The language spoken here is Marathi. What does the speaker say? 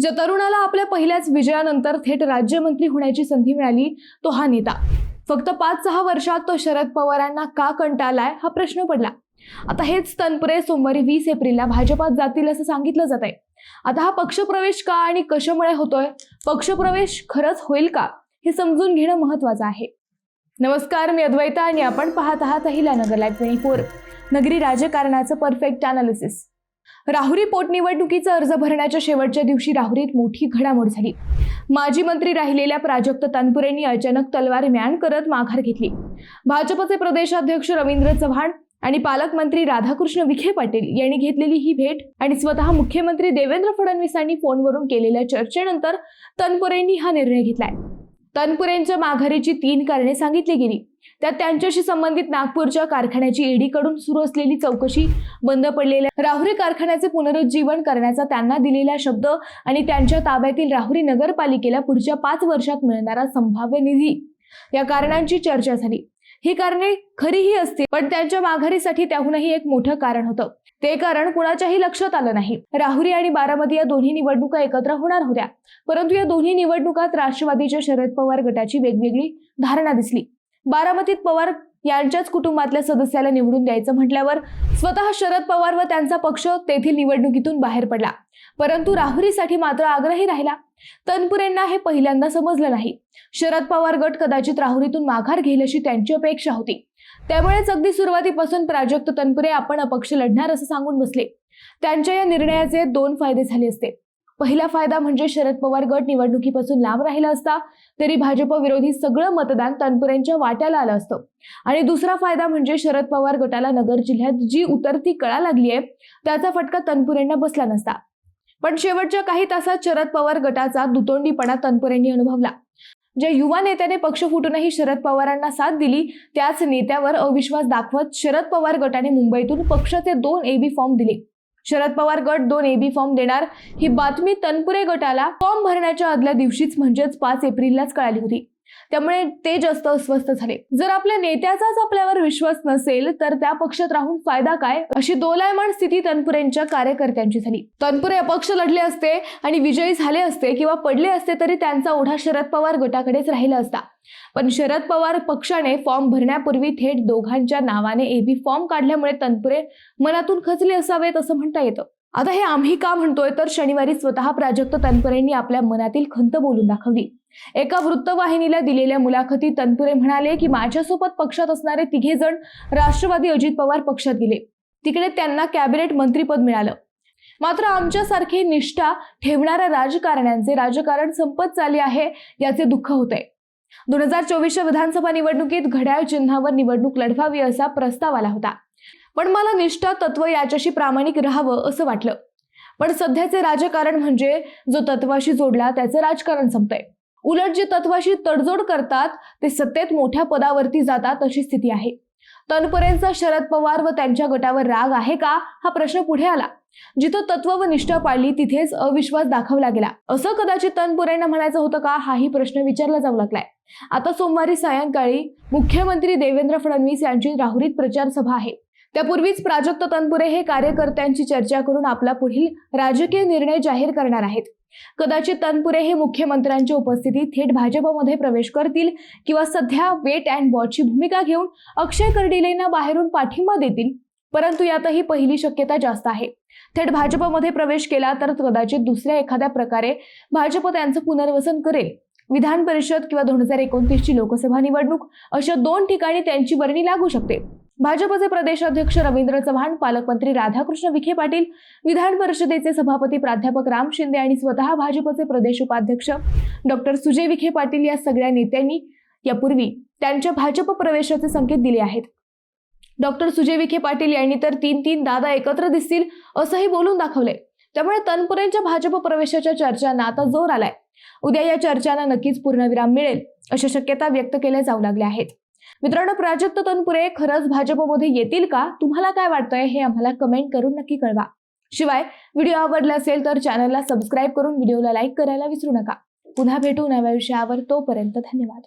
ज्या तरुणाला आपल्या पहिल्याच विजयानंतर थेट राज्यमंत्री होण्याची संधी मिळाली तो हा नेता। फक्त 5-6 वर्षात तो शरद पवारांना का कंटाळलाय हा प्रश्न पडला। आता हेच तनपुरे सोमवारी 20 एप्रिलला भाजपात जातील असं सांगितलं जात आहे। आता हा पक्षप्रवेश का आणि कशामुळे होतोय, पक्षप्रवेश खरंच होईल का हे समजून घेणं महत्त्वाचं आहे। नमस्कार, मी अद्वैता आणि आपण पाहत आहात अहिल्या नगर लाईव्ह 24, नगरी राजकारणाचं परफेक्ट अनालिसिस। राहुरी पोटनिवडणुकीचा अर्ज भरण्याच्या शेवटच्या दिवशी राहुरीत मोठी घडामोड झाली। माजी मंत्री राहिलेल्या प्राजक्त तनपुरेंनी अचानक तलवार म्यान करत माघार घेतली। भाजपचे प्रदेशाध्यक्ष रवींद्र चव्हाण आणि पालकमंत्री राधाकृष्ण विखे पाटील यांनी घेतलेली ही भेट आणि स्वतः मुख्यमंत्री देवेंद्र फडणवीसांनी फोनवरून केलेल्या चर्चेनंतर तनपुरेंनी हा निर्णय घेतलाय। तनपुरेंच्या माघारीची 3 कारणे सांगितली गेली। त्यात त्यांच्याशी संबंधित नागपूरच्या कारखान्याची ईडीकडून सुरू असलेली चौकशी, बंद पडलेल्या राहुरी कारखान्याचे पुनरुज्जीवन करण्याचा त्यांना दिलेला शब्द आणि त्यांच्या ताब्यातील राहुरी नगरपालिकेला पुढच्या 5 वर्षात मिळणारा संभाव्य निधी, या कारणांची चर्चा झाली। ही कारणे खरीही असतील, पण त्यांच्या माघारीसाठी त्याहूनही एक मोठं कारण होतं। ते कारण कुणाच्याही लक्षात आलं नाही। राहुरी आणि बारामती या दोन्ही निवडणुका एकत्र होणार होत्या, परंतु या दोन्ही निवडणुकात राष्ट्रवादीच्या शरद पवार गटाची वेगवेगळी धारणा दिसली। बारामतीत पवार यांच्याच कुटुंबातल्या सदस्याला निवडून द्यायचं म्हटल्यावर स्वतः शरद पवार व त्यांचा पक्ष तेथील निवडणुकीतून बाहेर पडला, परंतु राहुरीसाठी मात्र आग्रही राहिला। तनपुरेंना हे पहिल्यांदा समजलं नाही। शरद पवार गट कदाचित राहुरीतून माघार घेईल अशी त्यांची अपेक्षा होती। त्यामुळेच अगदी सुरुवातीपासून प्राजक्त तनपुरे आपण अपक्ष लढणार असं सांगून बसले। त्यांच्या या निर्णयाचे 2 फायदे झाले असते। पहिला फायदा म्हणजे शरद पवार गट निवडणुकीपासून लांब राहिला असता तरी भाजप विरोधी सगळं मतदान तनपुरेंच्या वाट्याला आलं असतं, आणि दुसरा फायदा म्हणजे शरद पवार गटाला नगर जिल्ह्यात जी उतरती कळा लागली आहे त्याचा फटका तनपुरेंना बसला नसता। पण शेवटच्या काही तासात शरद पवार गटाचा दुतोंडीपणा तनपुरेंनी अनुभवला। ज्या युवा नेत्याने पक्ष फुटूनही शरद पवारांना साथ दिली, त्याच नेत्यावर अविश्वास दाखवत शरद पवार गटाने मुंबईतून पक्षाचे 2 AB फॉर्म दिले। शरद पवार गट 2 AB फॉर्म देणार ही बातमी तनपुरे गटाला फॉर्म भरण्याच्या आदल्या दिवशीच म्हणजेच 5 एप्रिललाच कळाली होती। त्यामुळे ते जास्त अस्वस्थ झाले। जर आपल्या नेत्याचाच आपल्यावर विश्वास नसेल तर त्या पक्षात राहून फायदा काय, अशी दोलायमान स्थिती तनपुरेंच्या कार्यकर्त्यांची झाली। तनपुरे अपक्ष लढले असते आणि विजयी झाले असते किंवा पडले असते तरी त्यांचा ओढा शरद पवार गटाकडेच राहिला असता। पण शरद पवार पक्षाने फॉर्म भरण्यापूर्वी थेट दोघांच्या नावाने AB फॉर्म काढल्यामुळे तनपुरे मनातून खचले असावेत असं म्हणता येतं। आता हे आम्ही का म्हणतोय तर शनिवारी स्वतः प्राजक्त तनपुरेंनी आपल्या मनातील खंत बोलून दाखवली। एका वृत्तवाहिनीला दिलेल्या मुलाखतीत तनपुरे म्हणाले की माझ्यासोबत पक्षात असणारे 3 जण राष्ट्रवादी अजित पवार पक्षात गेले, तिकडे त्यांना कॅबिनेट मंत्रीपद मिळालं, मात्र आमच्यासारखे निष्ठा ठेवणाऱ्या राजकारण्यांचे राजकारण संपत चालले आहे याचे दुःख होतंय। 2024च्या विधानसभा निवडणुकीत घड्याळ चिन्हावर निवडणूक लढवावी असा प्रस्ताव आला होता, पण मला निष्ठा, तत्व याच्याशी प्रामाणिक राहावं असं वाटलं। पण सध्याचे राजकारण म्हणजे जो तत्वाशी जोडला त्याचं राजकारण संपतंय। उलट जे तत्वाशी तडजोड करतात ते सत्तेत मोठ्या पदावरती जातात अशी स्थिती आहे। तनपुरेंचा शरद पवार व त्यांच्या गटावर राग आहे का हा प्रश्न पुढे आला। जिथं तत्व व निष्ठा पाळली तिथेच अविश्वास दाखवला गेला, असं कदाचित तनपुरेंना म्हणायचं होतं का, हाही प्रश्न विचारला जाऊ लागलाय। आता सोमवारी सायंकाळी मुख्यमंत्री देवेंद्र फडणवीस यांची राहुरीत प्रचार सभा आहे। त्यापूर्वीच प्राजक्त तनपुरे हे कार्यकर्त्यांची चर्चा करून आपला पुढील राजकीय निर्णय जाहीर करणार आहेत। कदाचित तनपुरे हे मुख्यमंत्र्यांच्या उपस्थितीत थेट भाजपमध्ये प्रवेश करतील किंवा सध्या वेट अँड वॉचची भूमिका घेऊन अक्षय कर्डिलेंना बाहेरून पाठिंबा देतील, परंतु यातही पहिली शक्यता जास्त आहे। थेट भाजपमध्ये प्रवेश केला तर कदाचित दुसऱ्या एखाद्या प्रकारे भाजप त्यांचं पुनर्वसन करेल। विधान परिषद किंवा 2029ची लोकसभा निवडणूक अशा 2 ठिकाणी त्यांची वर्णी लागू शकते। भाजपचे प्रदेशाध्यक्ष रवींद्र चव्हाण, पालकमंत्री राधाकृष्ण विखे पाटील, विधान परिषदेचे सभापती प्राध्यापक राम शिंदे आणि स्वतः भाजपचे प्रदेश उपाध्यक्ष डॉक्टर सुजय विखे पाटील या सगळ्या नेत्यांनी यापूर्वी त्यांच्या भाजप प्रवेशाचे संकेत दिले आहेत। डॉक्टर सुजय विखे पाटील यांनी तर 3 दादा एकत्र दिसतील असंही बोलून दाखवले। त्यामुळे तनपुरेंच्या भाजप प्रवेशाच्या चर्चांना आता जोर आलाय। उद्या या चर्चांना नक्कीच पूर्णविराम मिळेल अशा शक्यता व्यक्त केल्या जाऊ लागल्या आहेत। मित्रांनो, प्राजक्त तनपुरे खरंच भाजपमध्ये येतील का? तुम्हाला काय वाटतंय हे आम्हाला कमेंट करून नक्की कळवा। शिवाय व्हिडिओ आवडला असेल तर चॅनलला सबस्क्राईब करून व्हिडिओला लाईक करायला विसरू नका। पुन्हा भेटू नव्या विषयावर, तोपर्यंत धन्यवाद।